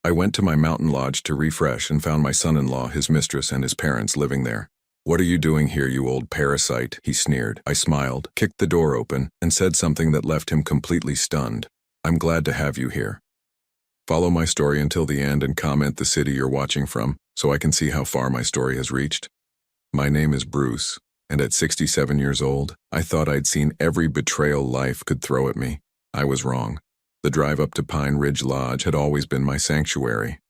I went to my mountain lodge to refresh and found my son-in-law, his mistress, and his parents living there. "What are you doing here, you old parasite?" he sneered. I smiled, kicked the door open, and said something that left him completely stunned. "I'm glad to have you here. Follow my story until the end and comment the city you're watching from, so I can see how far my story has reached. My name is Bruce, and at 67 years old, I thought I'd seen every betrayal life could throw at me. I was wrong. The drive up to Pine Ridge Lodge had always been my sanctuary.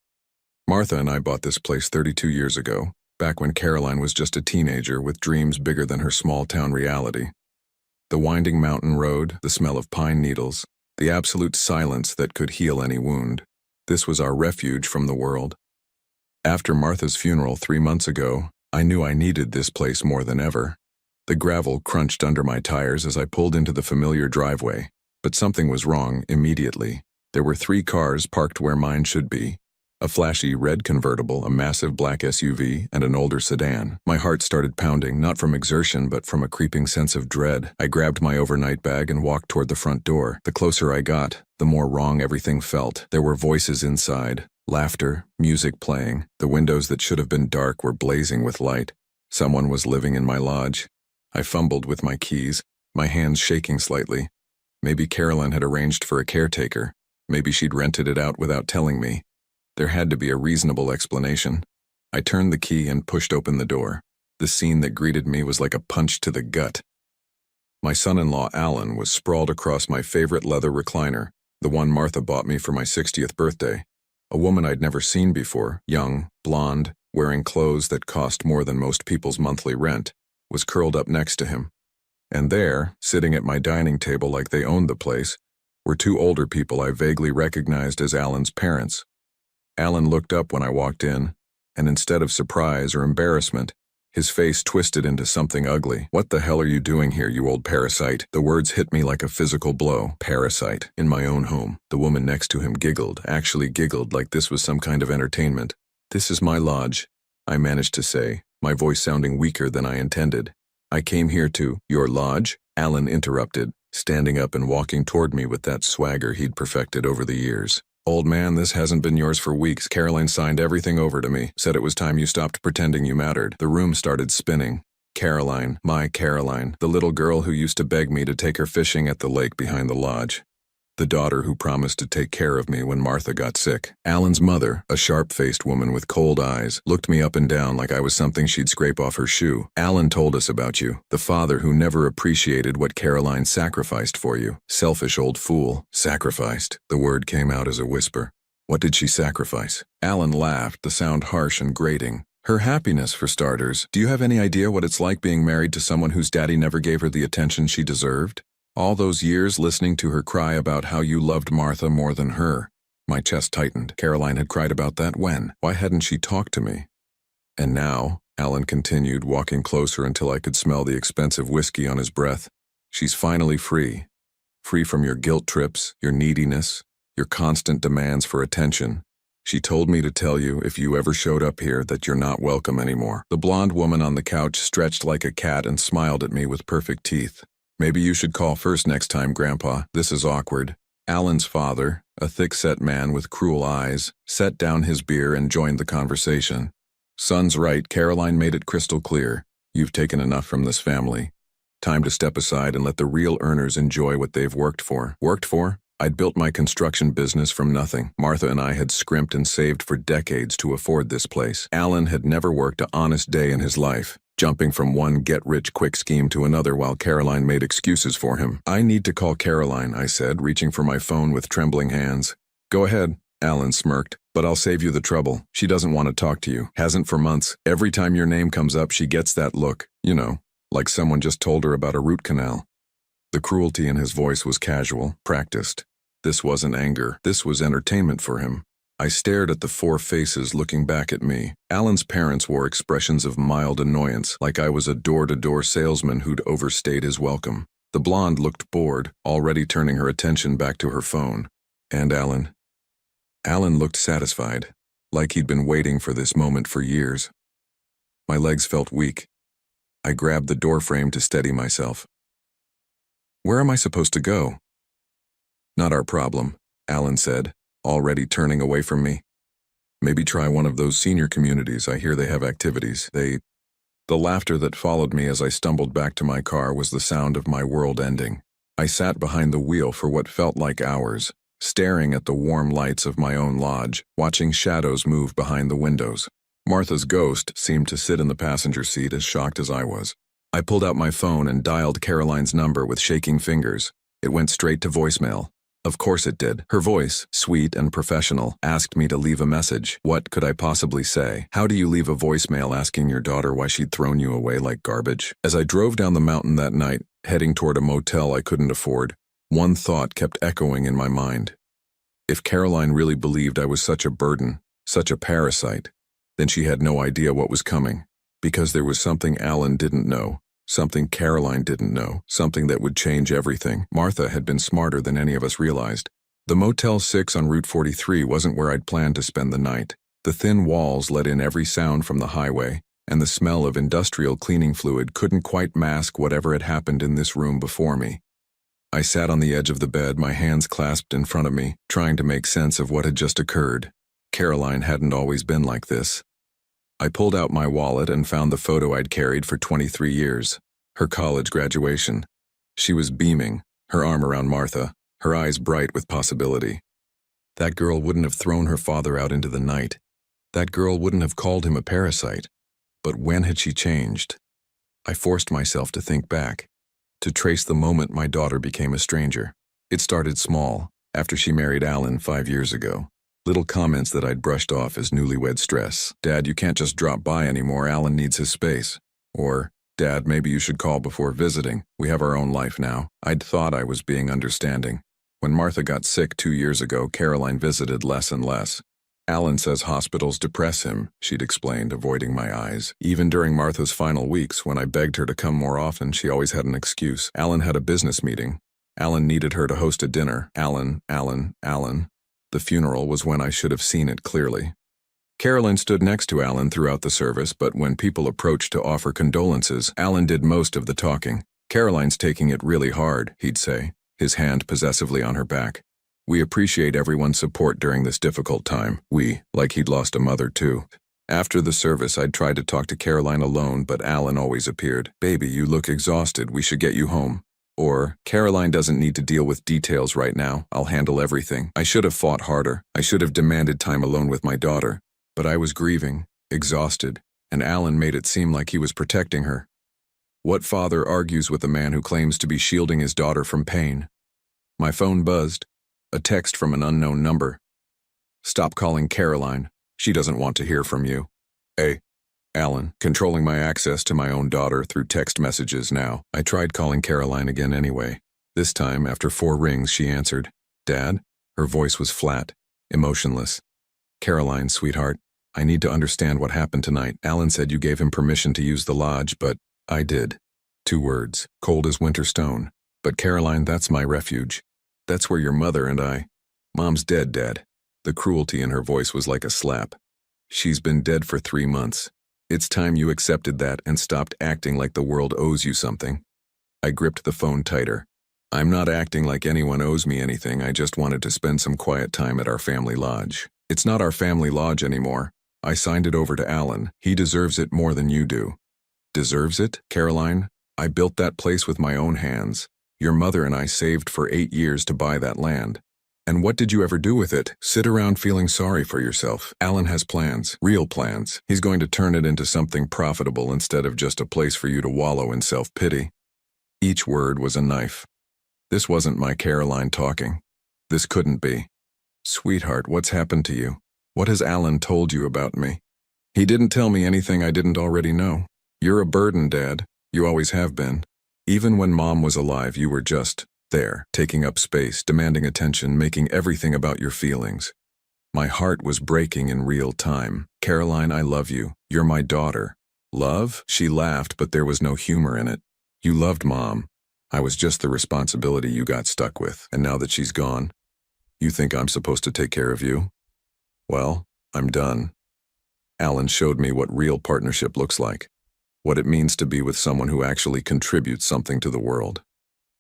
Martha and I bought this place 32 years ago, back when Caroline was just a teenager with dreams bigger than her small-town reality. The winding mountain road, the smell of pine needles, the absolute silence that could heal any wound. This was our refuge from the world. After Martha's funeral 3 months ago, I knew I needed this place more than ever. The gravel crunched under my tires as I pulled into the familiar driveway, but something was wrong immediately. There were 3 cars parked where mine should be. A flashy red convertible, a massive black SUV, and an older sedan. My heart started pounding, not from exertion but from a creeping sense of dread. I grabbed my overnight bag and walked toward the front door. The closer I got, the more wrong everything felt. There were voices inside, laughter, music playing. The windows that should have been dark were blazing with light. Someone was living in my lodge. I fumbled with my keys, my hands shaking slightly. Maybe Caroline had arranged for a caretaker. Maybe she'd rented it out without telling me. There had to be a reasonable explanation. I turned the key and pushed open the door. The scene that greeted me was like a punch to the gut. My son-in-law, Alan, was sprawled across my favorite leather recliner, the one Martha bought me for my 60th birthday. A woman I'd never seen before, young, blonde, wearing clothes that cost more than most people's monthly rent, was curled up next to him. And there, sitting at my dining table like they owned the place, were 2 older people I vaguely recognized as Alan's parents. Alan looked up when I walked in, and instead of surprise or embarrassment, his face twisted into something ugly. "What the hell are you doing here, you old parasite?" The words hit me like a physical blow. Parasite. In my own home. The woman next to him giggled, actually giggled like this was some kind of entertainment. "This is my lodge," I managed to say, my voice sounding weaker than I intended. "I came here to—" "Your lodge?" Alan interrupted, standing up and walking toward me with that swagger he'd perfected over the years. "Old man, this hasn't been yours for weeks. Caroline signed everything over to me, said it was time you stopped pretending you mattered." The room started spinning. Caroline, my Caroline, the little girl who used to beg me to take her fishing at the lake behind the lodge. The daughter who promised to take care of me when Martha got sick. Alan's mother, a sharp-faced woman with cold eyes, looked me up and down like I was something she'd scrape off her shoe. "Alan told us about you, the father who never appreciated what Caroline sacrificed for you. Selfish old fool." Sacrificed. The word came out as a whisper. "What did she sacrifice?" Alan laughed, the sound harsh and grating. "Her happiness, for starters. Do you have any idea what it's like being married to someone whose daddy never gave her the attention she deserved? All those years listening to her cry about how you loved Martha more than her." My chest tightened. Caroline had cried about that when? Why hadn't she talked to me? "And now," Alan continued, walking closer until I could smell the expensive whiskey on his breath, "she's finally free. Free from your guilt trips, your neediness, your constant demands for attention. She told me to tell you, if you ever showed up here, that you're not welcome anymore." The blonde woman on the couch stretched like a cat and smiled at me with perfect teeth. "Maybe you should call first next time, Grandpa. This is awkward." Alan's father, a thick-set man with cruel eyes, set down his beer and joined the conversation. "Son's right. Caroline made it crystal clear. You've taken enough from this family. Time to step aside and let the real earners enjoy what they've worked for." Worked for? I'd built my construction business from nothing. Martha and I had scrimped and saved for decades to afford this place. Alan had never worked an honest day in his life, jumping from one get-rich-quick scheme to another while Caroline made excuses for him. "I need to call Caroline," I said, reaching for my phone with trembling hands. "Go ahead," Alan smirked, "but I'll save you the trouble. She doesn't want to talk to you. Hasn't for months. Every time your name comes up, she gets that look, you know, like someone just told her about a root canal." The cruelty in his voice was casual, practiced. This wasn't anger. This was entertainment for him. I stared at the 4 faces looking back at me. Alan's parents wore expressions of mild annoyance, like I was a door-to-door salesman who'd overstayed his welcome. The blonde looked bored, already turning her attention back to her phone. And Alan? Alan looked satisfied, like he'd been waiting for this moment for years. My legs felt weak. I grabbed the doorframe to steady myself. "Where am I supposed to go?" "Not our problem," Alan said, already turning away from me. Maybe try one of those senior communities. I hear they have activities. The laughter that followed me as I stumbled back to my car was the sound of my world ending. I sat behind the wheel for what felt like hours, staring at the warm lights of my own lodge, watching shadows move behind the windows. Martha's ghost seemed to sit in the passenger seat as shocked as I was. I pulled out my phone and dialed Caroline's number with shaking fingers. It went straight to voicemail. Of course it did. Her voice, sweet and professional, asked me to leave a message. What could I possibly say? How do you leave a voicemail asking your daughter why she'd thrown you away like garbage? As I drove down the mountain that night, heading toward a motel I couldn't afford, one thought kept echoing in my mind. If Caroline really believed I was such a burden, such a parasite, then she had no idea what was coming, because there was something Alan didn't know. Something Caroline didn't know, something that would change everything. Martha had been smarter than any of us realized. The Motel 6 on Route 43 wasn't where I'd planned to spend the night. The thin walls let in every sound from the highway, and the smell of industrial cleaning fluid couldn't quite mask whatever had happened in this room before me. I sat on the edge of the bed, my hands clasped in front of me, trying to make sense of what had just occurred. Caroline hadn't always been like this. I pulled out my wallet and found the photo I'd carried for 23 years, her college graduation. She was beaming, her arm around Martha, her eyes bright with possibility. That girl wouldn't have thrown her father out into the night. That girl wouldn't have called him a parasite. But when had she changed? I forced myself to think back, to trace the moment my daughter became a stranger. It started small, after she married Alan 5 years ago. Little comments that I'd brushed off as newlywed stress. Dad, you can't just drop by anymore, Alan needs his space. Or, Dad, maybe you should call before visiting, we have our own life now. I'd thought I was being understanding. When Martha got sick 2 years ago, Caroline visited less and less. Alan says hospitals depress him, she'd explained, avoiding my eyes. Even during Martha's final weeks, when I begged her to come more often, she always had an excuse. Alan had a business meeting. Alan needed her to host a dinner. Alan. The funeral was when I should have seen it clearly. Caroline stood next to Alan throughout the service, but when people approached to offer condolences, Alan did most of the talking. Caroline's taking it really hard, he'd say, his hand possessively on her back. We appreciate everyone's support during this difficult time. Like he'd lost a mother too. After the service, I'd tried to talk to Caroline alone, but Alan always appeared. Baby, you look exhausted, we should get you home. Or, Caroline doesn't need to deal with details right now, I'll handle everything. I should have fought harder. I should have demanded time alone with my daughter. But I was grieving, exhausted, and Alan made it seem like he was protecting her. What father argues with a man who claims to be shielding his daughter from pain? My phone buzzed. A text from an unknown number. Stop calling Caroline. She doesn't want to hear from you. Alan, controlling my access to my own daughter through text messages now. I tried calling Caroline again anyway. This time, after 4 rings, she answered. Dad? Her voice was flat, emotionless. Caroline, sweetheart, I need to understand what happened tonight. Alan said you gave him permission to use the lodge, but I did. 2 words, cold as winter stone. But Caroline, that's my refuge. That's where your mother and Mom's dead, Dad. The cruelty in her voice was like a slap. She's been dead for 3 months. It's time you accepted that and stopped acting like the world owes you something. I gripped the phone tighter. I'm not acting like anyone owes me anything, I just wanted to spend some quiet time at our family lodge. It's not our family lodge anymore. I signed it over to Alan. He deserves it more than you do. Deserves it, Caroline? I built that place with my own hands. Your mother and I saved for 8 years to buy that land. And what did you ever do with it? Sit around feeling sorry for yourself. Alan has plans, real plans. He's going to turn it into something profitable instead of just a place for you to wallow in self-pity. Each word was a knife. This wasn't my Caroline talking. This couldn't be. Sweetheart, what's happened to you? What has Alan told you about me? He didn't tell me anything I didn't already know. You're a burden, Dad. You always have been. Even when Mom was alive, you were just there, taking up space, demanding attention, making everything about your feelings. My heart was breaking in real time. Caroline, I love you. You're my daughter. Love? She laughed, but there was no humor in it. You loved Mom. I was just the responsibility you got stuck with. And now that she's gone, you think I'm supposed to take care of you? Well, I'm done. Alan showed me what real partnership looks like. What it means to be with someone who actually contributes something to the world.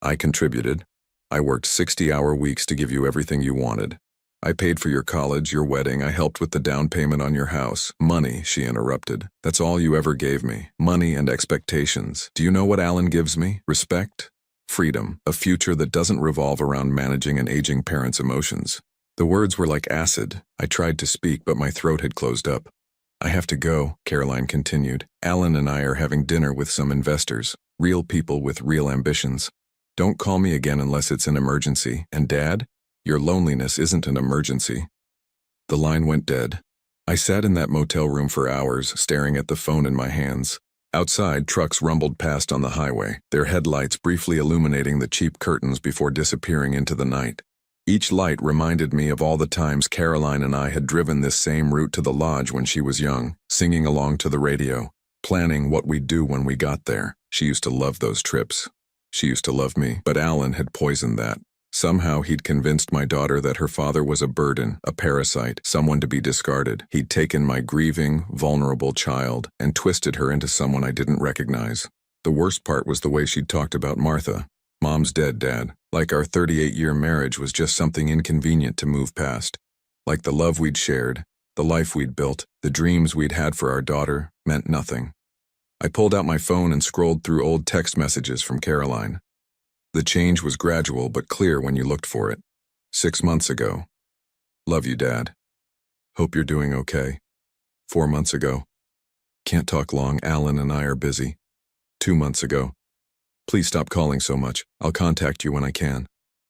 I contributed. I worked 60-hour weeks to give you everything you wanted. I paid for your college, your wedding, I helped with the down payment on your house. Money, she interrupted. That's all you ever gave me. Money and expectations. Do you know what Alan gives me? Respect? Freedom. A future that doesn't revolve around managing an aging parent's emotions. The words were like acid. I tried to speak, but my throat had closed up. I have to go, Caroline continued. Alan and I are having dinner with some investors. Real people with real ambitions. Don't call me again unless it's an emergency. And Dad? Your loneliness isn't an emergency. The line went dead. I sat in that motel room for hours, staring at the phone in my hands. Outside, trucks rumbled past on the highway, their headlights briefly illuminating the cheap curtains before disappearing into the night. Each light reminded me of all the times Caroline and I had driven this same route to the lodge when she was young, singing along to the radio, planning what we'd do when we got there. She used to love those trips. She used to love me, but Alan had poisoned that. Somehow he'd convinced my daughter that her father was a burden, a parasite, someone to be discarded. He'd taken my grieving, vulnerable child and twisted her into someone I didn't recognize. The worst part was the way she'd talked about Martha. Mom's dead, Dad. Like our 38-year marriage was just something inconvenient to move past. Like the love we'd shared, the life we'd built, the dreams we'd had for our daughter meant nothing. I pulled out my phone and scrolled through old text messages from Caroline. The change was gradual but clear when you looked for it. 6 months ago. Love you, Dad. Hope you're doing okay. 4 months ago. Can't talk long, Alan and I are busy. 2 months ago. Please stop calling so much. I'll contact you when I can.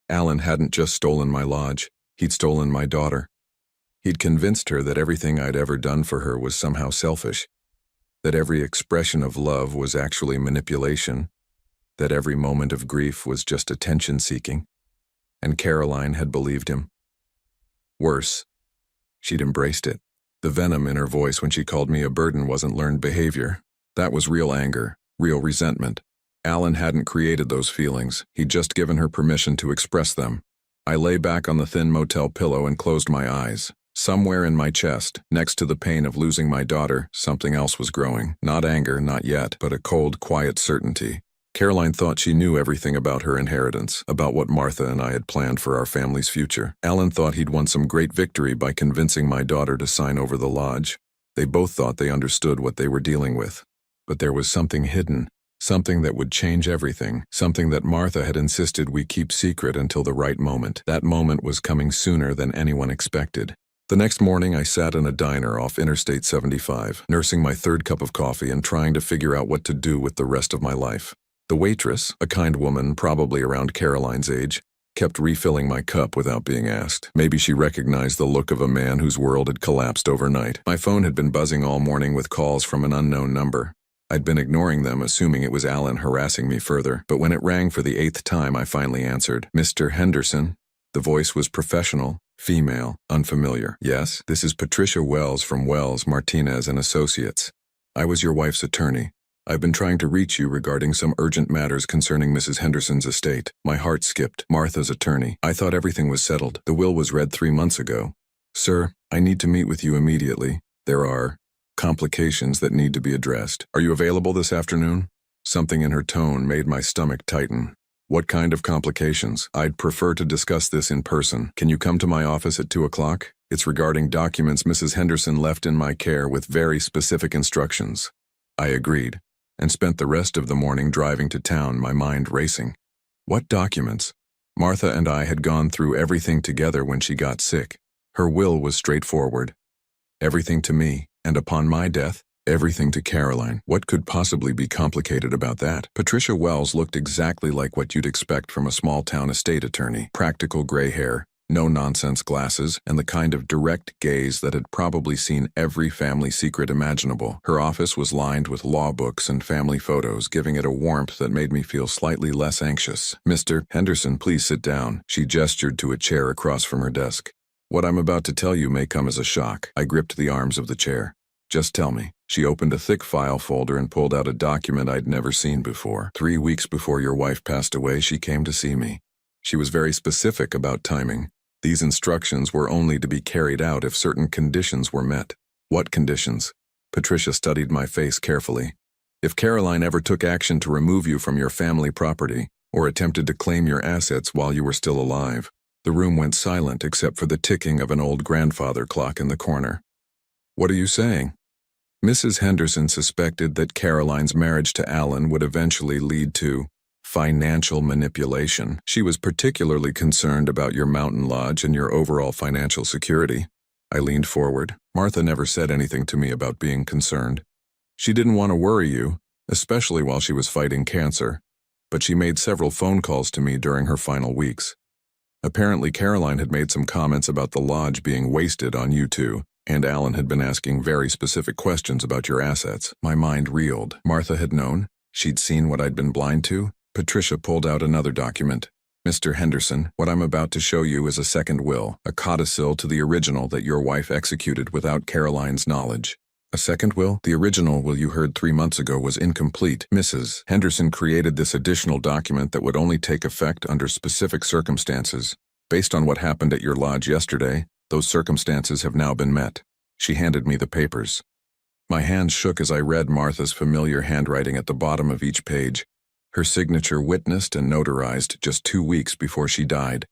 Alan hadn't just stolen my lodge. He'd stolen my daughter. He'd convinced her that everything I'd ever done for her was somehow selfish. That every expression of love was actually manipulation. That every moment of grief was just attention-seeking. And Caroline had believed him. Worse, she'd embraced it. The venom in her voice when she called me a burden wasn't learned behavior. That was real anger, real resentment. Alan hadn't created those feelings. He'd just given her permission to express them. I lay back on the thin motel pillow and closed my eyes. Somewhere in my chest, next to the pain of losing my daughter, something else was growing. Not anger, not yet, but a cold, quiet certainty. Caroline thought she knew everything about her inheritance, about what Martha and I had planned for our family's future. Alan thought he'd won some great victory by convincing my daughter to sign over the lodge. They both thought they understood what they were dealing with. But there was something hidden, something that would change everything, something that Martha had insisted we keep secret until the right moment. That moment was coming sooner than anyone expected. The next morning, I sat in a diner off Interstate 75, nursing my third cup of coffee and trying to figure out what to do with the rest of my life. The waitress, a kind woman probably around Caroline's age, kept refilling my cup without being asked. Maybe she recognized the look of a man whose world had collapsed overnight. My phone had been buzzing all morning with calls from an unknown number. I'd been ignoring them, assuming it was Alan harassing me further, but when it rang for the 8th time, I finally answered. Mr. Henderson? The voice was professional, female, unfamiliar. Yes, this is Patricia Wells from Wells, Martinez and Associates. I was your wife's attorney. I've been trying to reach you regarding some urgent matters concerning Mrs. Henderson's estate. My heart skipped. Martha's attorney. I thought everything was settled. The will was read 3 months ago. Sir, I need to meet with you immediately. There are complications that need to be addressed. Are you available this afternoon? Something in her tone made my stomach tighten. What kind of complications? I'd prefer to discuss this in person. Can you come to my office at 2 o'clock? It's regarding documents Mrs. Henderson left in my care with very specific instructions. I agreed, and spent the rest of the morning driving to town, my mind racing. What documents? Martha and I had gone through everything together when she got sick. Her will was straightforward. Everything to me, and upon my death, everything to Caroline. What could possibly be complicated about that? Patricia Wells looked exactly like what you'd expect from a small-town estate attorney. Practical gray hair, no-nonsense glasses, and the kind of direct gaze that had probably seen every family secret imaginable. Her office was lined with law books and family photos, giving it a warmth that made me feel slightly less anxious. Mr. Henderson, please sit down. She gestured to a chair across from her desk. What I'm about to tell you may come as a shock. I gripped the arms of the chair. Just tell me. She opened a thick file folder and pulled out a document I'd never seen before. 3 weeks before your wife passed away, she came to see me. She was very specific about timing. These instructions were only to be carried out if certain conditions were met. What conditions? Patricia studied my face carefully. If Caroline ever took action to remove you from your family property, or attempted to claim your assets while you were still alive, The room went silent except for the ticking of an old grandfather clock in the corner. "What are you saying?" Mrs. Henderson suspected that Caroline's marriage to Alan would eventually lead to financial manipulation. She was particularly concerned about your mountain lodge and your overall financial security. I leaned forward. Martha never said anything to me about being concerned. She didn't want to worry you, especially while she was fighting cancer, but she made several phone calls to me during her final weeks. Apparently, Caroline had made some comments about the lodge being wasted on you two, and Alan had been asking very specific questions about your assets. My mind reeled. Martha had known. She'd seen what I'd been blind to. Patricia pulled out another document. "Mr. Henderson, what I'm about to show you is a second will, a codicil to the original that your wife executed without Caroline's knowledge." "A second will? The original will you heard 3 months ago was incomplete. Mrs. Henderson created this additional document that would only take effect under specific circumstances. Based on what happened at your lodge yesterday, those circumstances have now been met." She handed me the papers. My hands shook as I read Martha's familiar handwriting at the bottom of each page, her signature witnessed and notarized just 2 weeks before she died.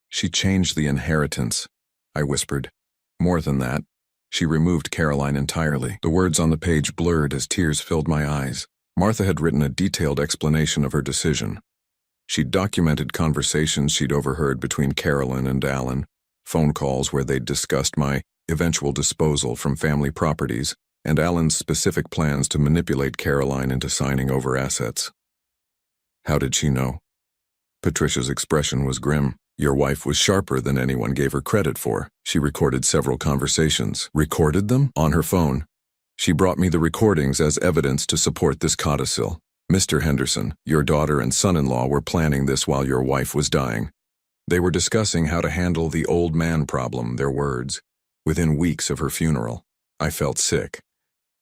"She changed the inheritance," I whispered. "More than that. She removed Caroline entirely." The words on the page blurred as tears filled my eyes. Martha had written a detailed explanation of her decision. She'd documented conversations she'd overheard between Caroline and Alan, phone calls where they'd discussed my eventual disposal from family properties, and Alan's specific plans to manipulate Caroline into signing over assets. How did she know? Patricia's expression was grim. "Your wife was sharper than anyone gave her credit for. She recorded several conversations." "Recorded them?" "On her phone. She brought me the recordings as evidence to support this codicil. Mr. Henderson, your daughter and son-in-law were planning this while your wife was dying. They were discussing how to handle the old man problem, their words, within weeks of her funeral." I felt sick.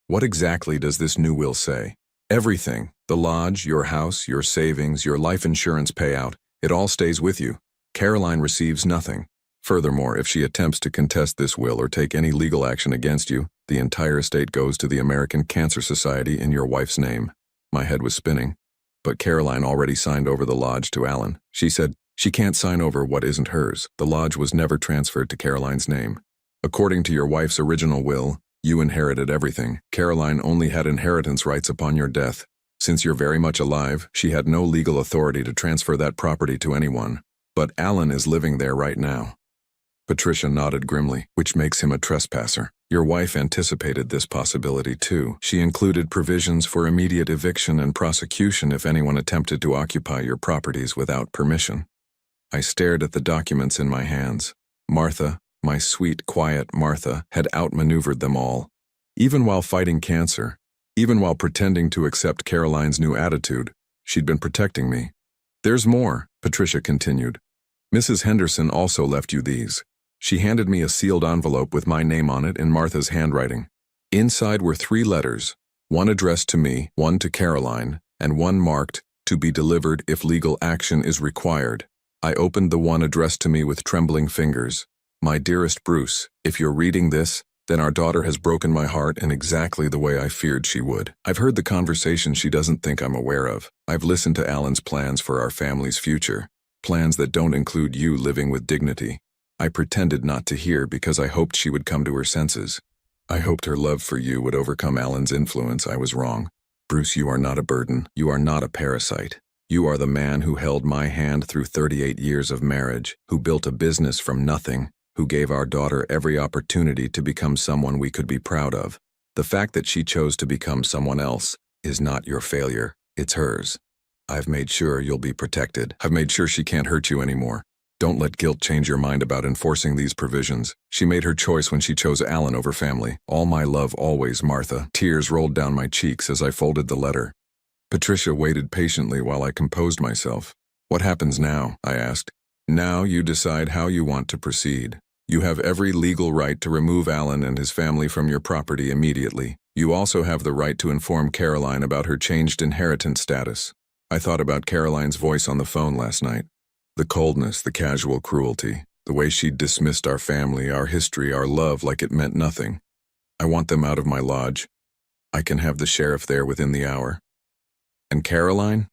What exactly does this new will say? "Everything. The lodge, your house, your savings, your life insurance payout, it all stays with you. Caroline receives nothing. Furthermore, if she attempts to contest this will or take any legal action against you, the entire estate goes to the American Cancer Society in your wife's name." My head was spinning. "But Caroline already signed over the lodge to Alan." She said, "She can't sign over what isn't hers. The lodge was never transferred to Caroline's name. According to your wife's original will, you inherited everything. Caroline only had inheritance rights upon your death. Since you're very much alive, she had no legal authority to transfer that property to anyone. But Alan is living there right now." Patricia nodded grimly, "Which makes him a trespasser. Your wife anticipated this possibility too. She included provisions for immediate eviction and prosecution if anyone attempted to occupy your properties without permission." I stared at the documents in my hands. Martha, my sweet, quiet Martha, had outmaneuvered them all. Even while fighting cancer, even while pretending to accept Caroline's new attitude, she'd been protecting me. "There's more," Patricia continued. "Mrs. Henderson also left you these." She handed me a sealed envelope with my name on it in Martha's handwriting. Inside were 3 letters, one addressed to me, one to Caroline, and one marked, "To be delivered if legal action is required." I opened the one addressed to me with trembling fingers. "My dearest Bruce, if you're reading this, then our daughter has broken my heart in exactly the way I feared she would. I've heard the conversations she doesn't think I'm aware of. I've listened to Alan's plans for our family's future, plans that don't include you living with dignity. I pretended not to hear because I hoped she would come to her senses. I hoped her love for you would overcome Alan's influence. I was wrong. Bruce, you are not a burden. You are not a parasite. You are the man who held my hand through 38 years of marriage, who built a business from nothing, who gave our daughter every opportunity to become someone we could be proud of. The fact that she chose to become someone else is not your failure, it's hers. I've made sure you'll be protected. I've made sure she can't hurt you anymore. Don't let guilt change your mind about enforcing these provisions. She made her choice when she chose Alan over family. All my love always, Martha." Tears rolled down my cheeks as I folded the letter. Patricia waited patiently while I composed myself. "What happens now?" I asked. "Now you decide how you want to proceed. You have every legal right to remove Alan and his family from your property immediately. You also have the right to inform Caroline about her changed inheritance status." I thought about Caroline's voice on the phone last night. The coldness, the casual cruelty, the way she'd dismissed our family, our history, our love like it meant nothing. I want them out of my lodge. I can have the sheriff there within the hour. And Caroline?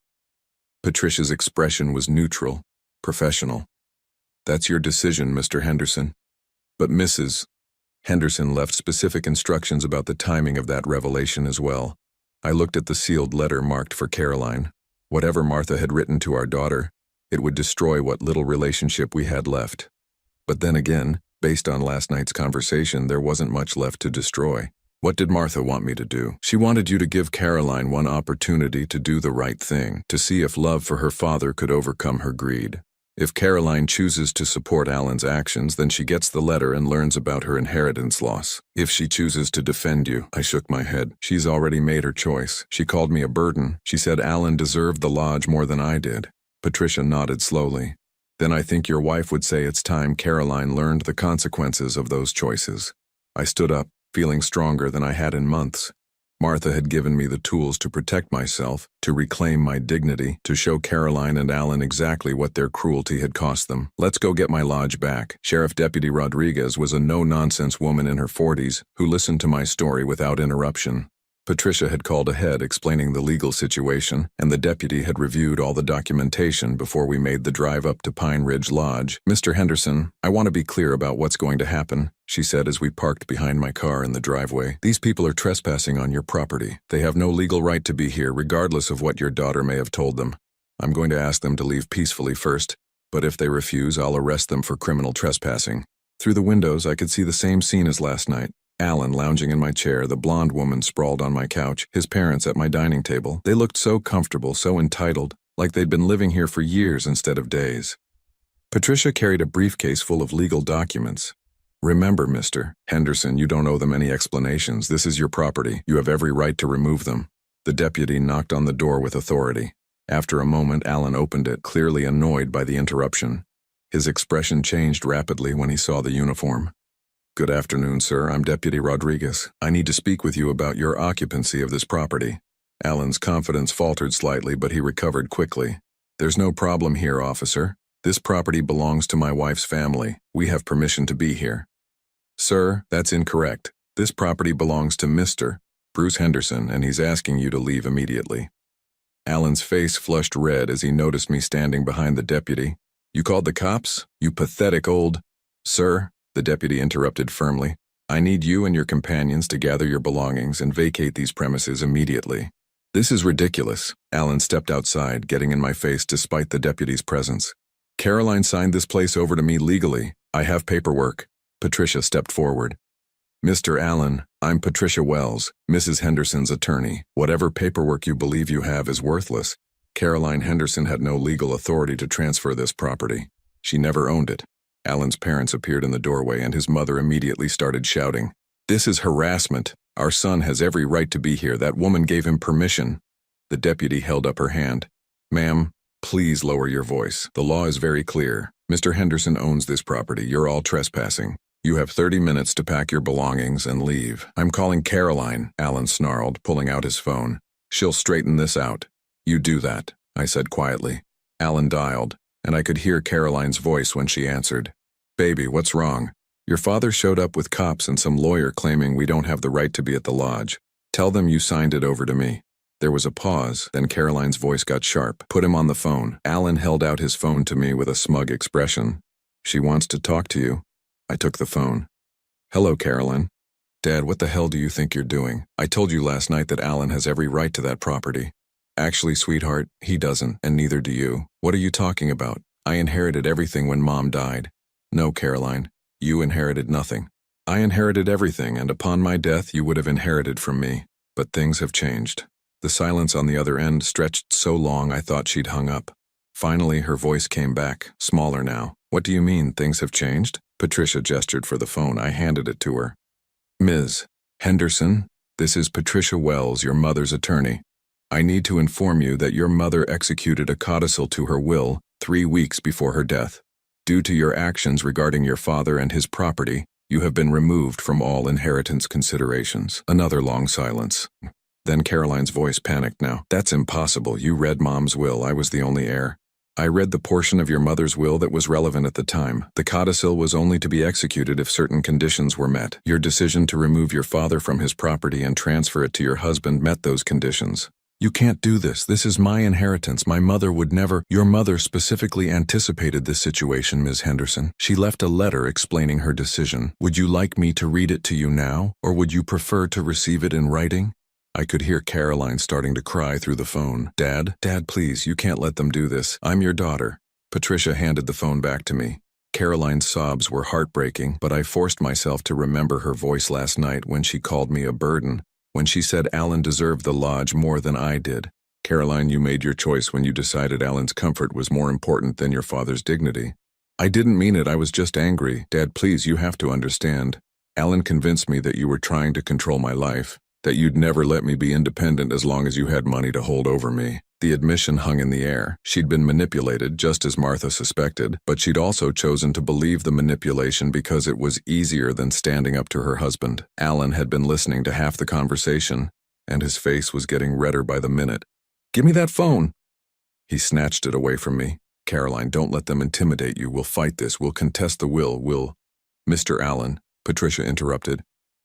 Patricia's expression was neutral, professional. That's your decision, Mr. Henderson. But Mrs. Henderson left specific instructions about the timing of that revelation as well. I looked at the sealed letter marked for Caroline. Whatever Martha had written to our daughter, it would destroy what little relationship we had left. But then again, based on last night's conversation, there wasn't much left to destroy. What did Martha want me to do? She wanted you to give Caroline one opportunity to do the right thing, to see if love for her father could overcome her greed. If Caroline chooses to support Alan's actions, then she gets the letter and learns about her inheritance loss. If she chooses to defend you, I shook my head. She's already made her choice. She called me a burden. She said Alan deserved the lodge more than I did. Patricia nodded slowly. Then I think your wife would say it's time Caroline learned the consequences of those choices. I stood up, feeling stronger than I had in months. Martha had given me the tools to protect myself, to reclaim my dignity, to show Caroline and Alan exactly what their cruelty had cost them. Let's go get my lodge back. Sheriff Deputy Rodriguez was a no-nonsense woman in her 40s who listened to my story without interruption. Patricia had called ahead explaining the legal situation, and the deputy had reviewed all the documentation before we made the drive up to Pine Ridge Lodge. Mr. Henderson, I want to be clear about what's going to happen, she said as we parked behind my car in the driveway. These people are trespassing on your property. They have no legal right to be here, regardless of what your daughter may have told them. I'm going to ask them to leave peacefully first, but if they refuse, I'll arrest them for criminal trespassing. Through the windows, I could see the same scene as last night. Alan lounging in my chair, the blonde woman sprawled on my couch, his parents at my dining table. They looked so comfortable, so entitled, like they'd been living here for years instead of days. Patricia carried a briefcase full of legal documents. Remember, Mr. Henderson, you don't owe them any explanations. This is your property. You have every right to remove them. The deputy knocked on the door with authority. After a moment, Alan opened it, clearly annoyed by the interruption. His expression changed rapidly when he saw the uniform. Good afternoon, sir. I'm Deputy Rodriguez. I need to speak with you about your occupancy of this property. Alan's confidence faltered slightly, but he recovered quickly. There's no problem here, officer. This property belongs to my wife's family. We have permission to be here. Sir, that's incorrect. This property belongs to Mr. Bruce Henderson, and he's asking you to leave immediately. Alan's face flushed red as he noticed me standing behind the deputy. You called the cops? You pathetic old... Sir, the deputy interrupted firmly. I need you and your companions to gather your belongings and vacate these premises immediately. This is ridiculous. Alan stepped outside, getting in my face despite the deputy's presence. Caroline signed this place over to me legally. I have paperwork. Patricia stepped forward. Mr. Allen, I'm Patricia Wells, Mrs. Henderson's attorney. Whatever paperwork you believe you have is worthless. Caroline Henderson had no legal authority to transfer this property. She never owned it. Alan's parents appeared in the doorway and his mother immediately started shouting. This is harassment. Our son has every right to be here. That woman gave him permission. The deputy held up her hand. Ma'am, please lower your voice. The law is very clear. Mr. Henderson owns this property. You're all trespassing. You have 30 minutes to pack your belongings and leave. I'm calling Caroline, Alan snarled, pulling out his phone. She'll straighten this out. You do that, I said quietly. Alan dialed, and I could hear Caroline's voice when she answered. Baby, what's wrong? Your father showed up with cops and some lawyer claiming we don't have the right to be at the lodge. Tell them you signed it over to me. There was a pause, then Caroline's voice got sharp. Put him on the phone. Alan held out his phone to me with a smug expression. She wants to talk to you. I took the phone. Hello, Caroline. Dad, what the hell do you think you're doing? I told you last night that Alan has every right to that property. Actually, sweetheart, he doesn't, and neither do you. What are you talking about? I inherited everything when Mom died. No, Caroline, you inherited nothing. I inherited everything, and upon my death you would have inherited from me. But things have changed. The silence on the other end stretched so long I thought she'd hung up. Finally, her voice came back, smaller now. What do you mean, things have changed? Patricia gestured for the phone. I handed it to her. Ms. Henderson, this is Patricia Wells, your mother's attorney. I need to inform you that your mother executed a codicil to her will 3 weeks before her death. Due to your actions regarding your father and his property, you have been removed from all inheritance considerations. Another long silence. Then Caroline's voice panicked now. That's impossible. You read Mom's will. I was the only heir. I read the portion of your mother's will that was relevant at the time. The codicil was only to be executed if certain conditions were met. Your decision to remove your father from his property and transfer it to your husband met those conditions. You can't do this. This is my inheritance. My mother would never— Your mother specifically anticipated this situation, Ms. Henderson. She left a letter explaining her decision. Would you like me to read it to you now, or would you prefer to receive it in writing? I could hear Caroline starting to cry through the phone. Dad, please, you can't let them do this. I'm your daughter. Patricia handed the phone back to me. Caroline's sobs were heartbreaking, but I forced myself to remember her voice last night when she called me a burden, when she said Alan deserved the lodge more than I did. Caroline, you made your choice when you decided Alan's comfort was more important than your father's dignity. I didn't mean it, I was just angry. Dad, please, you have to understand. Alan convinced me that you were trying to control my life, that you'd never let me be independent as long as you had money to hold over me. The admission hung in the air. She'd been manipulated, just as Martha suspected, but she'd also chosen to believe the manipulation because it was easier than standing up to her husband. Alan had been listening to half the conversation, and his face was getting redder by the minute. Give me that phone! He snatched it away from me. Caroline, don't let them intimidate you. We'll fight this. We'll contest the will. Mr. Allen, Patricia interrupted.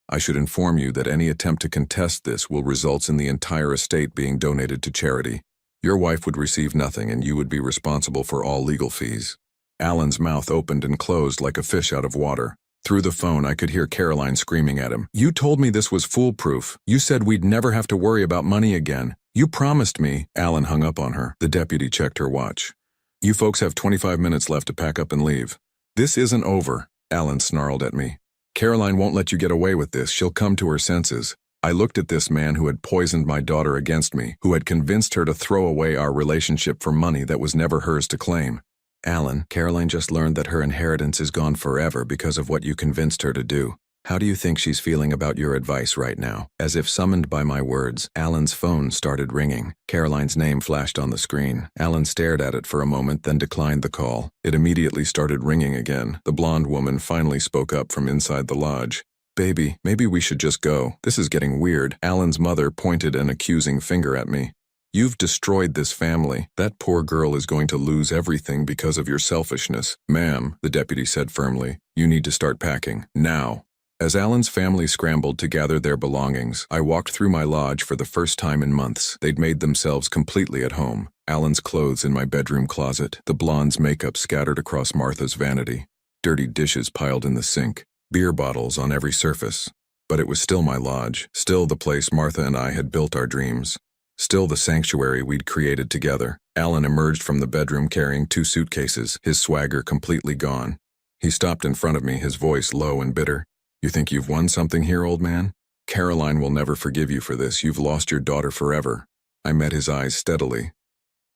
I should inform you that any attempt to contest this will result in the entire estate being donated to charity. Your wife would receive nothing and you would be responsible for all legal fees. Alan's mouth opened and closed like a fish out of water. Through the phone, I could hear Caroline screaming at him. You told me this was foolproof. You said we'd never have to worry about money again. You promised me. Alan hung up on her. The deputy checked her watch. You folks have 25 minutes left to pack up and leave. This isn't over, Alan snarled at me. Caroline won't let you get away with this. She'll come to her senses. I looked at this man who had poisoned my daughter against me, who had convinced her to throw away our relationship for money that was never hers to claim. Alan, Caroline just learned that her inheritance is gone forever because of what you convinced her to do. How do you think she's feeling about your advice right now? As if summoned by my words, Alan's phone started ringing. Caroline's name flashed on the screen. Alan stared at it for a moment, then declined the call. It immediately started ringing again. The blonde woman finally spoke up from inside the lodge. Baby, maybe we should just go. This is getting weird. Alan's mother pointed an accusing finger at me. You've destroyed this family. That poor girl is going to lose everything because of your selfishness. Ma'am, the deputy said firmly, you need to start packing. Now. As Alan's family scrambled to gather their belongings, I walked through my lodge for the first time in months. They'd made themselves completely at home. Alan's clothes in my bedroom closet, the blonde's makeup scattered across Martha's vanity, dirty dishes piled in the sink, beer bottles on every surface. But it was still my lodge, still the place Martha and I had built our dreams, still the sanctuary we'd created together. Alan emerged from the bedroom carrying 2 suitcases, his swagger completely gone. He stopped in front of me, his voice low and bitter. You think you've won something here, old man? Caroline will never forgive you for this. You've lost your daughter forever. I met his eyes steadily.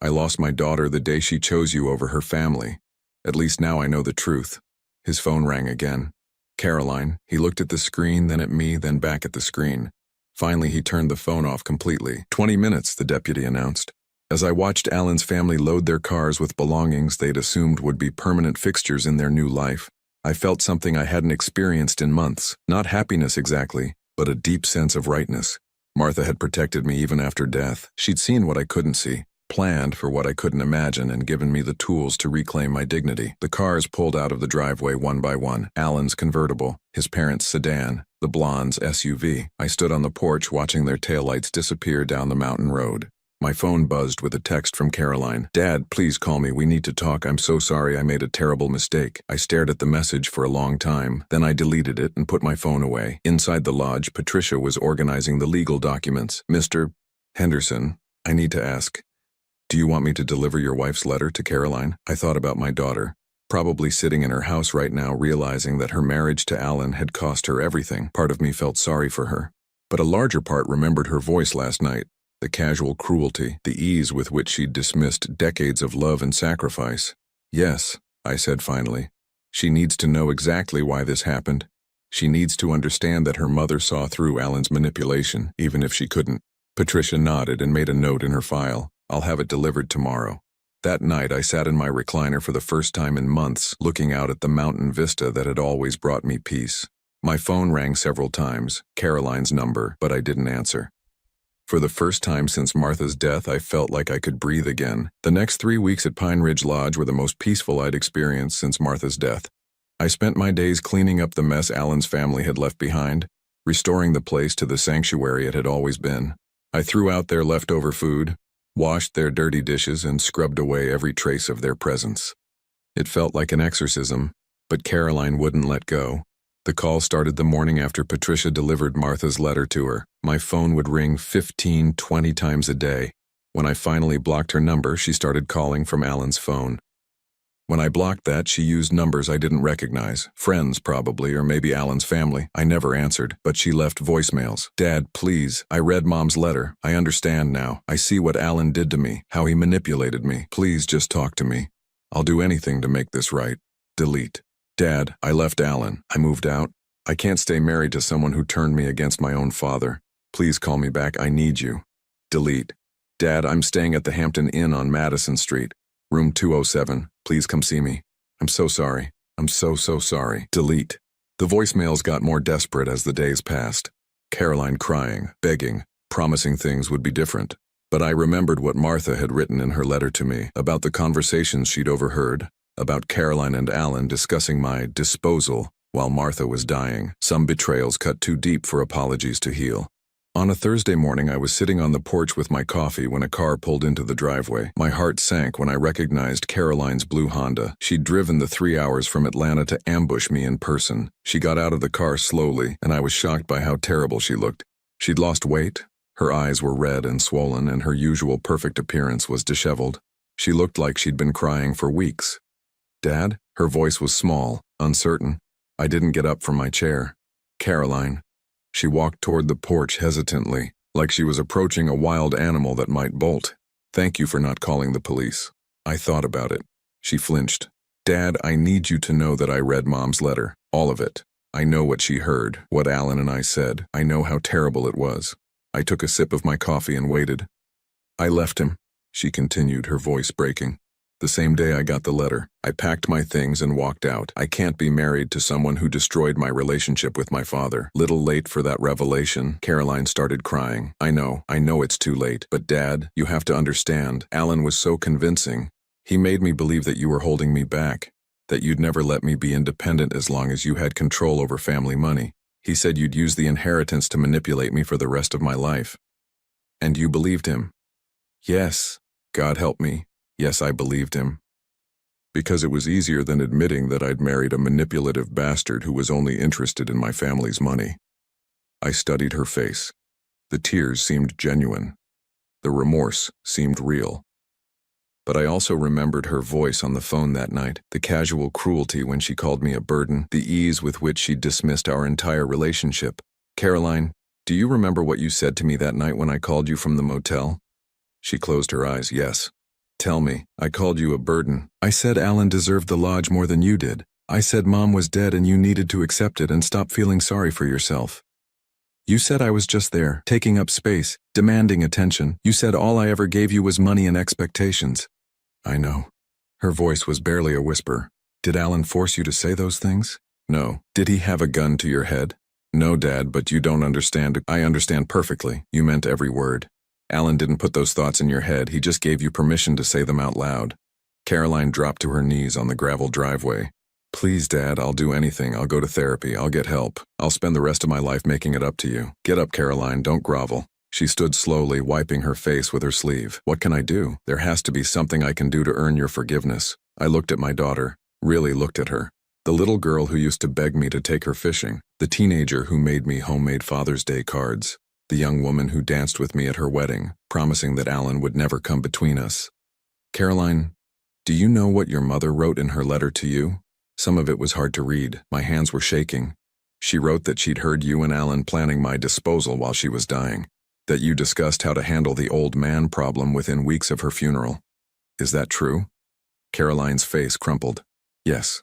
I lost my daughter the day she chose you over her family. At least now I know the truth. His phone rang again. Caroline. He looked at the screen, then at me, then back at the screen. Finally, he turned the phone off completely. 20 minutes, the deputy announced. As I watched Alan's family load their cars with belongings they'd assumed would be permanent fixtures in their new life, I felt something I hadn't experienced in months. Not happiness exactly, but a deep sense of rightness. Martha had protected me even after death. She'd seen what I couldn't see, planned for what I couldn't imagine, and given me the tools to reclaim my dignity. The cars pulled out of the driveway one by one. Alan's convertible, his parents' sedan, the blonde's SUV. I stood on the porch watching their taillights disappear down the mountain road. My phone buzzed with a text from Caroline. Dad, please call me. We need to talk. I'm so sorry I made a terrible mistake. I stared at the message for a long time. Then I deleted it and put my phone away. Inside the lodge, Patricia was organizing the legal documents. Mr. Henderson, I need to ask, do you want me to deliver your wife's letter to Caroline? I thought about my daughter, probably sitting in her house right now realizing that her marriage to Alan had cost her everything. Part of me felt sorry for her. But a larger part remembered her voice last night. The casual cruelty, the ease with which she'd dismissed decades of love and sacrifice. Yes, I said finally. She needs to know exactly why this happened. She needs to understand that her mother saw through Alan's manipulation, even if she couldn't. Patricia nodded and made a note in her file. I'll have it delivered tomorrow. That night I sat in my recliner for the first time in months, looking out at the mountain vista that had always brought me peace. My phone rang several times, Caroline's number, but I didn't answer. For the first time since Martha's death, I felt like I could breathe again. The next 3 weeks at Pine Ridge Lodge were the most peaceful I'd experienced since Martha's death. I spent my days cleaning up the mess Alan's family had left behind, restoring the place to the sanctuary it had always been. I threw out their leftover food, washed their dirty dishes, and scrubbed away every trace of their presence. It felt like an exorcism, but Caroline wouldn't let go. The call started the morning after Patricia delivered Martha's letter to her. My phone would ring 15, 20 times a day. When I finally blocked her number, she started calling from Alan's phone. When I blocked that, she used numbers I didn't recognize. Friends, probably, or maybe Alan's family. I never answered, but she left voicemails. Dad, please. I read Mom's letter. I understand now. I see what Alan did to me, how he manipulated me. Please just talk to me. I'll do anything to make this right. Delete. Dad, I left Alan. I moved out. I can't stay married to someone who turned me against my own father. Please call me back. I need you. Delete. Dad, I'm staying at the Hampton Inn on Madison Street. Room 207. Please come see me. I'm so sorry. I'm so sorry. Delete. The voicemails got more desperate as the days passed. Caroline crying, begging, promising things would be different. But I remembered what Martha had written in her letter to me about the conversations she'd overheard, about Caroline and Alan discussing my disposal while Martha was dying. Some betrayals cut too deep for apologies to heal. On a Thursday morning, I was sitting on the porch with my coffee when a car pulled into the driveway. My heart sank when I recognized Caroline's blue Honda. She'd driven the 3 hours from Atlanta to ambush me in person. She got out of the car slowly, and I was shocked by how terrible she looked. She'd lost weight. Her eyes were red and swollen, and her usual perfect appearance was disheveled. She looked like she'd been crying for weeks. Dad? Her voice was small, uncertain. I didn't get up from my chair. Caroline. She walked toward the porch hesitantly, like she was approaching a wild animal that might bolt. Thank you for not calling the police. I thought about it. She flinched. Dad, I need you to know that I read Mom's letter. All of it. I know what she heard, what Alan and I said. I know how terrible it was. I took a sip of my coffee and waited. I left him, she continued, her voice breaking. The same day I got the letter, I packed my things and walked out. I can't be married to someone who destroyed my relationship with my father. Little late for that revelation, Caroline started crying. I know it's too late, but Dad, you have to understand, Alan was so convincing. He made me believe that you were holding me back, that you'd never let me be independent as long as you had control over family money. He said you'd use the inheritance to manipulate me for the rest of my life. And you believed him? Yes, God help me. Yes, I believed him. Because it was easier than admitting that I'd married a manipulative bastard who was only interested in my family's money. I studied her face. The tears seemed genuine. The remorse seemed real. But I also remembered her voice on the phone that night, the casual cruelty when she called me a burden, the ease with which she dismissed our entire relationship. Caroline, do you remember what you said to me that night when I called you from the motel? She closed her eyes. Yes. Tell me. I called you a burden. I said Alan deserved the lodge more than you did. I said Mom was dead and you needed to accept it and stop feeling sorry for yourself. You said I was just there, taking up space, demanding attention. You said all I ever gave you was money and expectations. I know. Her voice was barely a whisper. Did Alan force you to say those things? No. Did he have a gun to your head? No, Dad, but you don't understand. I understand perfectly. You meant every word. Alan didn't put those thoughts in your head, he just gave you permission to say them out loud. Caroline dropped to her knees on the gravel driveway. Please, Dad, I'll do anything. I'll go to therapy. I'll get help. I'll spend the rest of my life making it up to you. Get up, Caroline, don't grovel. She stood slowly, wiping her face with her sleeve. What can I do? There has to be something I can do to earn your forgiveness. I looked at my daughter, really looked at her. The little girl who used to beg me to take her fishing. The teenager who made me homemade Father's Day cards. The young woman who danced with me at her wedding, promising that Alan would never come between us. Caroline, do you know what your mother wrote in her letter to you? Some of it was hard to read. My hands were shaking. She wrote that she'd heard you and Alan planning my disposal while she was dying, that you discussed how to handle the old man problem within weeks of her funeral. Is that true? Caroline's face crumpled. Yes.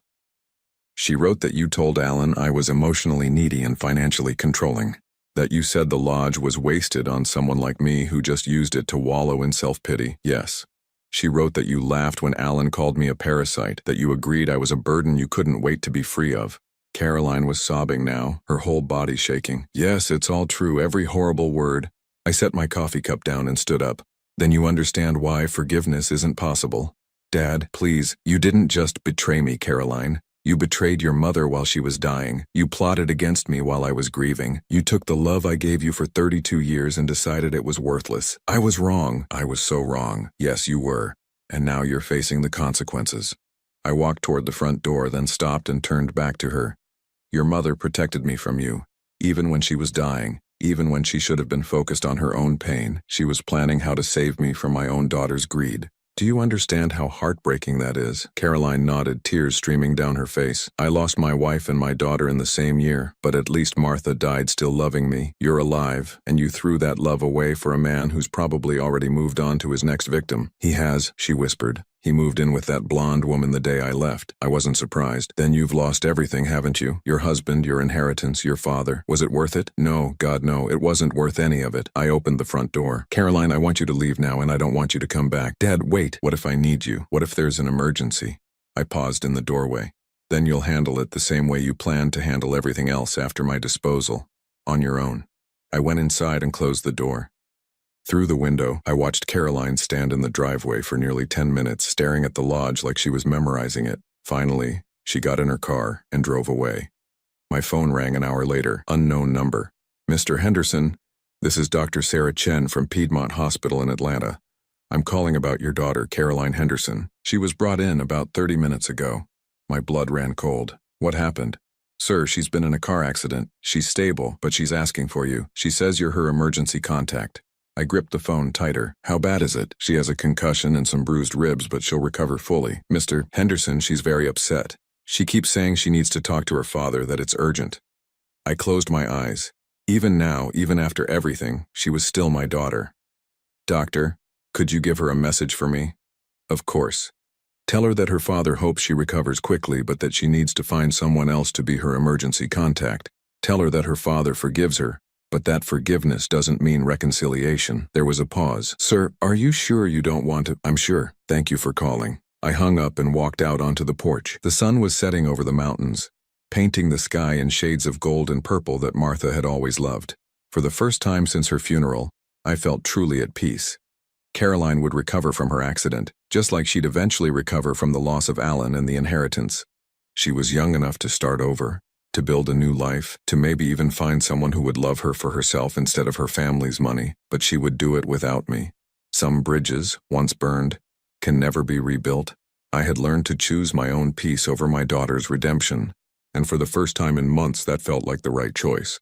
She wrote that you told Alan I was emotionally needy and financially controlling. That you said the lodge was wasted on someone like me who just used it to wallow in self-pity. Yes. She wrote that you laughed when Alan called me a parasite, that you agreed I was a burden you couldn't wait to be free of. Caroline was sobbing now, her whole body shaking. Yes, it's all true, every horrible word. I set my coffee cup down and stood up. Then you understand why forgiveness isn't possible. Dad, please, you didn't just betray me, Caroline. You betrayed your mother while she was dying. You plotted against me while I was grieving. You took the love I gave you for 32 years and decided it was worthless. I was wrong. I was so wrong. Yes, you were. And now you're facing the consequences. I walked toward the front door, then stopped and turned back to her. Your mother protected me from you. Even when she was dying, even when she should have been focused on her own pain, she was planning how to save me from my own daughter's greed. Do you understand how heartbreaking that is? Caroline nodded, tears streaming down her face. I lost my wife and my daughter in the same year, but at least Martha died still loving me. You're alive, and you threw that love away for a man who's probably already moved on to his next victim. He has, she whispered. He moved in with that blonde woman the day I left. I wasn't surprised. Then you've lost everything, haven't you? Your husband, your inheritance, your father. Was it worth it? No, God, no, it wasn't worth any of it. I opened the front door. Caroline, I want you to leave now, and I don't want you to come back. Dad, wait. What if I need you? What if there's an emergency? I paused in the doorway. Then you'll handle it the same way you planned to handle everything else after my disposal. On your own. I went inside and closed the door. Through the window, I watched Caroline stand in the driveway for nearly 10 minutes, staring at the lodge like she was memorizing it. Finally, she got in her car and drove away. My phone rang an hour later. Unknown number. Mr. Henderson, this is Dr. Sarah Chen from Piedmont Hospital in Atlanta. I'm calling about your daughter, Caroline Henderson. She was brought in about 30 minutes ago. My blood ran cold. What happened? Sir, she's been in a car accident. She's stable, but she's asking for you. She says you're her emergency contact. I gripped the phone tighter. How bad is it? She has a concussion and some bruised ribs, but she'll recover fully. Mr. Henderson, she's very upset. She keeps saying she needs to talk to her father, that it's urgent. I closed my eyes. Even now, even after everything, she was still my daughter. Doctor, could you give her a message for me? Of course. Tell her that her father hopes she recovers quickly, but that she needs to find someone else to be her emergency contact. Tell her that her father forgives her. But that forgiveness doesn't mean reconciliation. There was a pause. Sir, are you sure you don't want to? I'm sure. Thank you for calling. I hung up and walked out onto the porch. The sun was setting over the mountains, painting the sky in shades of gold and purple that Martha had always loved. For the first time since her funeral, I felt truly at peace. Caroline would recover from her accident, just like she'd eventually recover from the loss of Alan and the inheritance. She was young enough to start over, to build a new life, to maybe even find someone who would love her for herself instead of her family's money, but she would do it without me. Some bridges, once burned, can never be rebuilt. I had learned to choose my own peace over my daughter's redemption, and for the first time in months that felt like the right choice.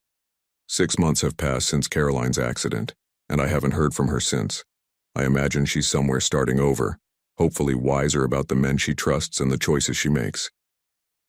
6 months have passed since Caroline's accident, and I haven't heard from her since. I imagine she's somewhere starting over, hopefully wiser about the men she trusts and the choices she makes.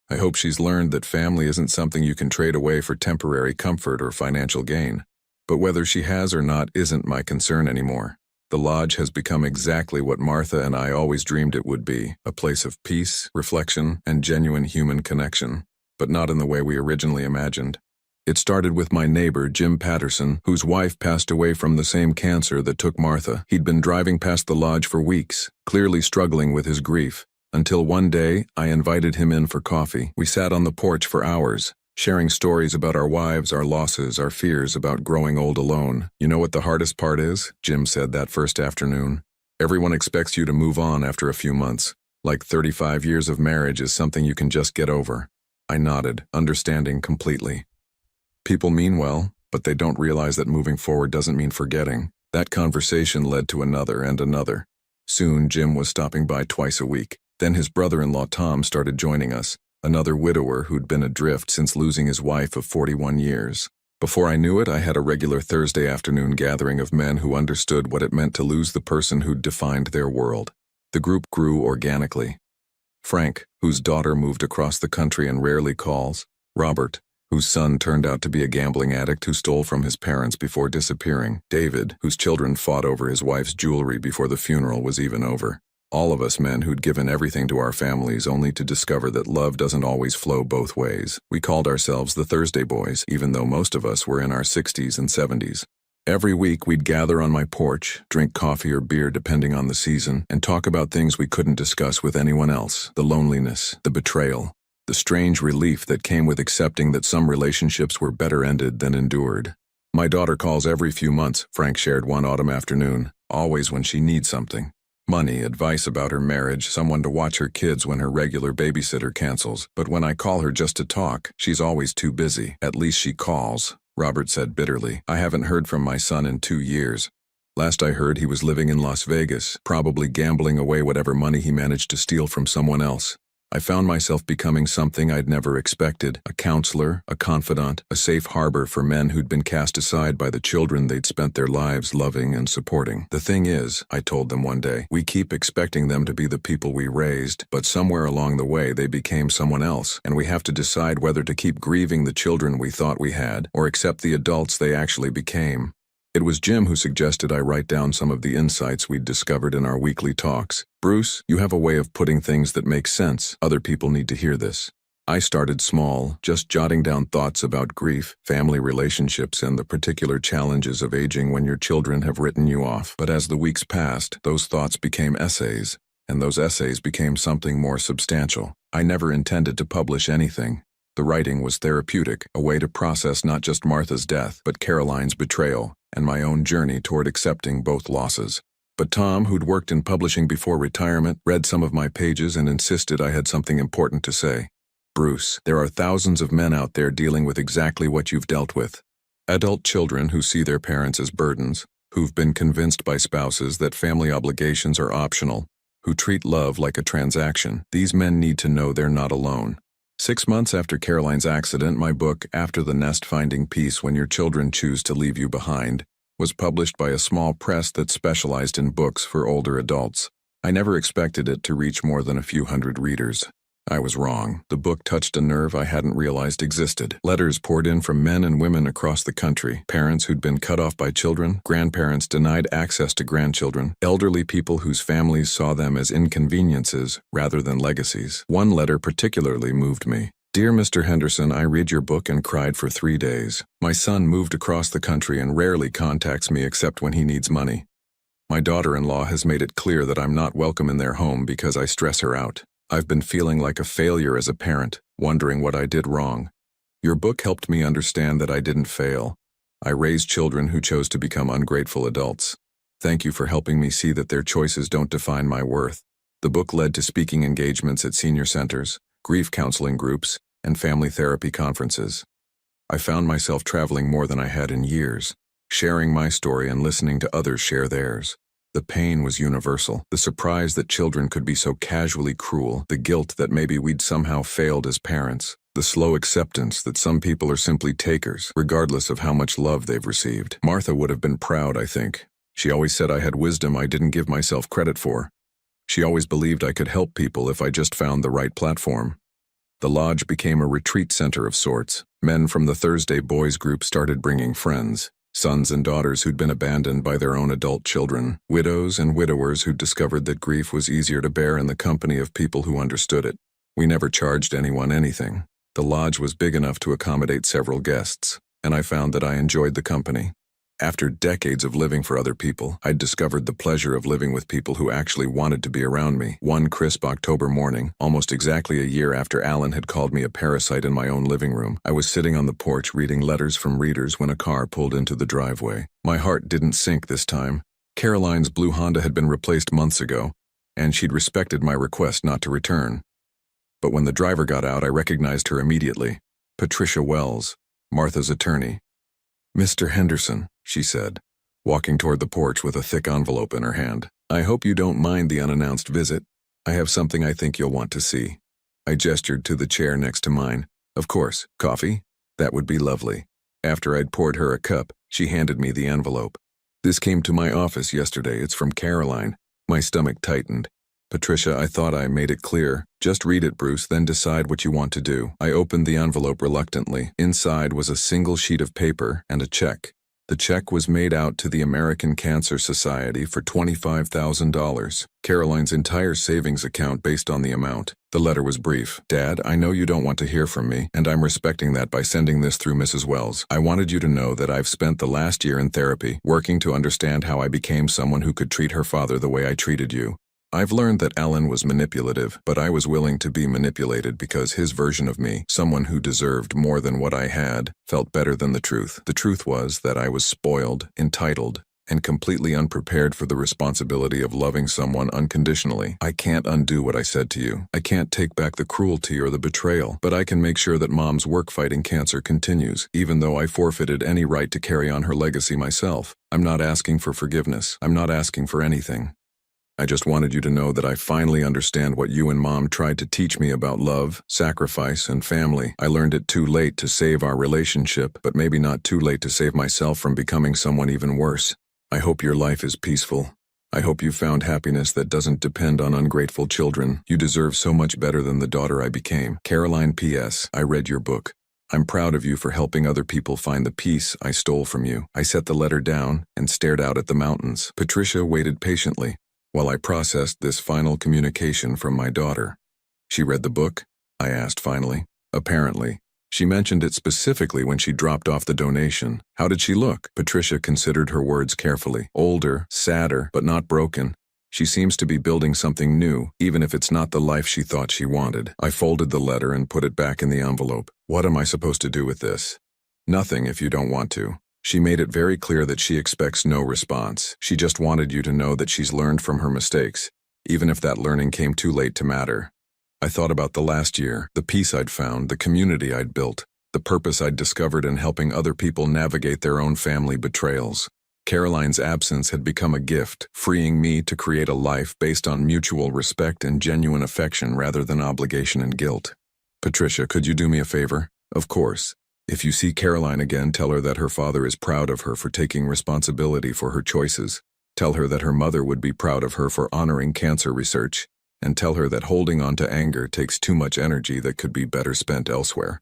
I hope she's learned that family isn't something you can trade away for temporary comfort or financial gain. But whether she has or not isn't my concern anymore. The lodge has become exactly what Martha and I always dreamed it would be, a place of peace, reflection, and genuine human connection, but not in the way we originally imagined. It started with my neighbor, Jim Patterson, whose wife passed away from the same cancer that took Martha. He'd been driving past the lodge for weeks, clearly struggling with his grief. Until one day, I invited him in for coffee. We sat on the porch for hours, sharing stories about our wives, our losses, our fears about growing old alone. You know what the hardest part is? Jim said that first afternoon. Everyone expects you to move on after a few months. Like 35 years of marriage is something you can just get over. I nodded, understanding completely. People mean well, but they don't realize that moving forward doesn't mean forgetting. That conversation led to another and another. Soon, Jim was stopping by twice a week. Then his brother-in-law Tom started joining us, another widower who'd been adrift since losing his wife of 41 years. Before I knew it, I had a regular Thursday afternoon gathering of men who understood what it meant to lose the person who'd defined their world. The group grew organically. Frank, whose daughter moved across the country and rarely calls. Robert, whose son turned out to be a gambling addict who stole from his parents before disappearing. David, whose children fought over his wife's jewelry before the funeral was even over. All of us men who'd given everything to our families only to discover that love doesn't always flow both ways. We called ourselves the Thursday Boys, even though most of us were in our 60s and 70s. Every week we'd gather on my porch, drink coffee or beer depending on the season, and talk about things we couldn't discuss with anyone else. The loneliness, the betrayal, the strange relief that came with accepting that some relationships were better ended than endured. My daughter calls every few months, Frank shared one autumn afternoon, always when she needs something. Money, advice about her marriage, someone to watch her kids when her regular babysitter cancels. But when I call her just to talk, she's always too busy. At least she calls, Robert said bitterly. I haven't heard from my son in 2 years. Last I heard, he was living in Las Vegas, probably gambling away whatever money he managed to steal from someone else. I found myself becoming something I'd never expected, a counselor, a confidant, a safe harbor for men who'd been cast aside by the children they'd spent their lives loving and supporting. The thing is, I told them one day, we keep expecting them to be the people we raised, but somewhere along the way they became someone else, and we have to decide whether to keep grieving the children we thought we had, or accept the adults they actually became. It was Jim who suggested I write down some of the insights we'd discovered in our weekly talks. Bruce, you have a way of putting things that make sense. Other people need to hear this. I started small, just jotting down thoughts about grief, family relationships, and the particular challenges of aging when your children have written you off. But as the weeks passed, those thoughts became essays, and those essays became something more substantial. I never intended to publish anything. The writing was therapeutic, a way to process not just Martha's death, but Caroline's betrayal, and my own journey toward accepting both losses. But Tom, who'd worked in publishing before retirement, read some of my pages and insisted I had something important to say. Bruce, there are thousands of men out there dealing with exactly what you've dealt with. Adult children who see their parents as burdens, who've been convinced by spouses that family obligations are optional, who treat love like a transaction. These men need to know they're not alone. 6 months after Caroline's accident, my book, After the Nest: Finding Peace When Your Children Choose to Leave You Behind, was published by a small press that specialized in books for older adults. I never expected it to reach more than a few hundred readers. I was wrong. The book touched a nerve I hadn't realized existed. Letters poured in from men and women across the country, parents who'd been cut off by children, grandparents denied access to grandchildren, elderly people whose families saw them as inconveniences rather than legacies. One letter particularly moved me. Dear Mr. Henderson, I read your book and cried for 3 days. My son moved across the country and rarely contacts me except when he needs money. My daughter-in-law has made it clear that I'm not welcome in their home because I stress her out. I've been feeling like a failure as a parent, wondering what I did wrong. Your book helped me understand that I didn't fail. I raised children who chose to become ungrateful adults. Thank you for helping me see that their choices don't define my worth. The book led to speaking engagements at senior centers, grief counseling groups, and family therapy conferences. I found myself traveling more than I had in years, sharing my story and listening to others share theirs. The pain was universal, the surprise that children could be so casually cruel, the guilt that maybe we'd somehow failed as parents, the slow acceptance that some people are simply takers, regardless of how much love they've received. Martha would have been proud, I think. She always said I had wisdom I didn't give myself credit for. She always believed I could help people if I just found the right platform. The lodge became a retreat center of sorts. Men from the Thursday Boys group started bringing friends. Sons and daughters who'd been abandoned by their own adult children, widows and widowers who'd discovered that grief was easier to bear in the company of people who understood it. We never charged anyone anything. The lodge was big enough to accommodate several guests, and I found that I enjoyed the company. After decades of living for other people, I'd discovered the pleasure of living with people who actually wanted to be around me. One crisp October morning, almost exactly a year after Alan had called me a parasite in my own living room, I was sitting on the porch reading letters from readers when a car pulled into the driveway. My heart didn't sink this time. Caroline's blue Honda had been replaced months ago, and she'd respected my request not to return. But when the driver got out, I recognized her immediately. Patricia Wells, Martha's attorney. Mr. Henderson, she said, walking toward the porch with a thick envelope in her hand. I hope you don't mind the unannounced visit. I have something I think you'll want to see. I gestured to the chair next to mine. Of course, coffee? That would be lovely. After I'd poured her a cup, she handed me the envelope. This came to my office yesterday. It's from Caroline. My stomach tightened. Patricia, I thought I made it clear. Just read it, Bruce, then decide what you want to do. I opened the envelope reluctantly. Inside was a single sheet of paper and a check. The check was made out to the American Cancer Society for $25,000, Caroline's entire savings account based on the amount. The letter was brief. Dad, I know you don't want to hear from me, and I'm respecting that by sending this through Mrs. Wells. I wanted you to know that I've spent the last year in therapy, working to understand how I became someone who could treat her father the way I treated you. I've learned that Alan was manipulative, but I was willing to be manipulated because his version of me, someone who deserved more than what I had, felt better than the truth. The truth was that I was spoiled, entitled, and completely unprepared for the responsibility of loving someone unconditionally. I can't undo what I said to you. I can't take back the cruelty or the betrayal, but I can make sure that Mom's work fighting cancer continues, even though I forfeited any right to carry on her legacy myself. I'm not asking for forgiveness. I'm not asking for anything. I just wanted you to know that I finally understand what you and Mom tried to teach me about love, sacrifice, and family. I learned it too late to save our relationship, but maybe not too late to save myself from becoming someone even worse. I hope your life is peaceful. I hope you found happiness that doesn't depend on ungrateful children. You deserve so much better than the daughter I became. Caroline P.S. I read your book. I'm proud of you for helping other people find the peace I stole from you. I set the letter down and stared out at the mountains. Patricia waited patiently while I processed this final communication from my daughter. She read the book? I asked finally. Apparently. She mentioned it specifically when she dropped off the donation. How did she look? Patricia considered her words carefully. Older, sadder, but not broken. She seems to be building something new, even if it's not the life she thought she wanted. I folded the letter and put it back in the envelope. What am I supposed to do with this? Nothing if you don't want to. She made it very clear that she expects no response. She just wanted you to know that she's learned from her mistakes, even if that learning came too late to matter. I thought about the last year, the peace I'd found, the community I'd built, the purpose I'd discovered in helping other people navigate their own family betrayals. Caroline's absence had become a gift, freeing me to create a life based on mutual respect and genuine affection rather than obligation and guilt. Patricia, could you do me a favor? Of course. If you see Caroline again, tell her that her father is proud of her for taking responsibility for her choices. Tell her that her mother would be proud of her for honoring cancer research. And tell her that holding on to anger takes too much energy that could be better spent elsewhere.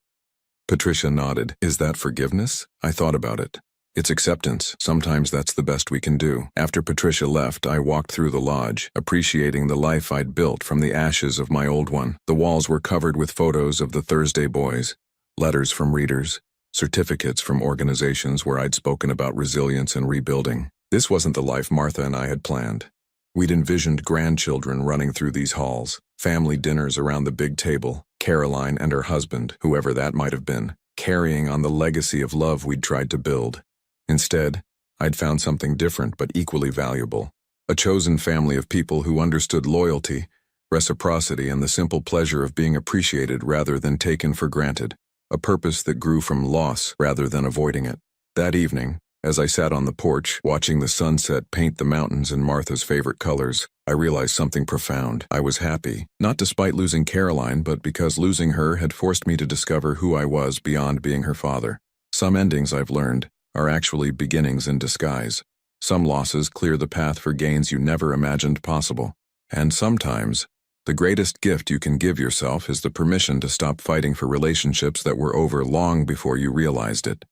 Patricia nodded. Is that forgiveness? I thought about it. It's acceptance. Sometimes that's the best we can do. After Patricia left, I walked through the lodge, appreciating the life I'd built from the ashes of my old one. The walls were covered with photos of the Thursday boys, letters from readers, certificates from organizations where I'd spoken about resilience and rebuilding. This wasn't the life Martha and I had planned. We'd envisioned grandchildren running through these halls, family dinners around the big table, Caroline and her husband, whoever that might have been, carrying on the legacy of love we'd tried to build. Instead, I'd found something different but equally valuable. A chosen family of people who understood loyalty, reciprocity, and the simple pleasure of being appreciated rather than taken for granted. A purpose that grew from loss rather than avoiding it. That evening, as I sat on the porch, watching the sunset paint the mountains in Martha's favorite colors, I realized something profound. I was happy, not despite losing Caroline, but because losing her had forced me to discover who I was beyond being her father. Some endings, I've learned, are actually beginnings in disguise. Some losses clear the path for gains you never imagined possible. And sometimes, the greatest gift you can give yourself is the permission to stop fighting for relationships that were over long before you realized it.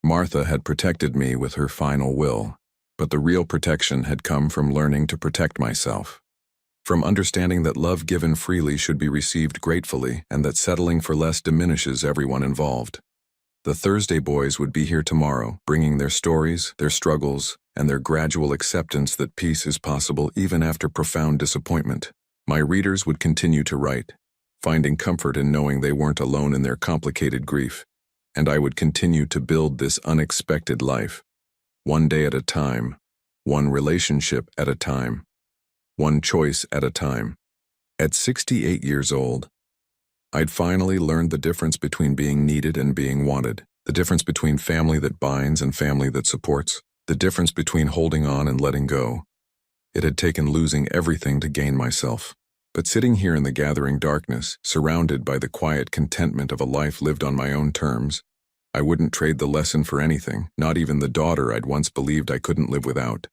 Martha had protected me with her final will, but the real protection had come from learning to protect myself. From understanding that love given freely should be received gratefully and that settling for less diminishes everyone involved. The Thursday boys would be here tomorrow, bringing their stories, their struggles, and their gradual acceptance that peace is possible even after profound disappointment. My readers would continue to write, finding comfort in knowing they weren't alone in their complicated grief. And I would continue to build this unexpected life, one day at a time, one relationship at a time, one choice at a time. At 68 years old, I'd finally learned the difference between being needed and being wanted, the difference between family that binds and family that supports, the difference between holding on and letting go. It had taken losing everything to gain myself. But sitting here in the gathering darkness, surrounded by the quiet contentment of a life lived on my own terms, I wouldn't trade the lesson for anything, not even the daughter I'd once believed I couldn't live without.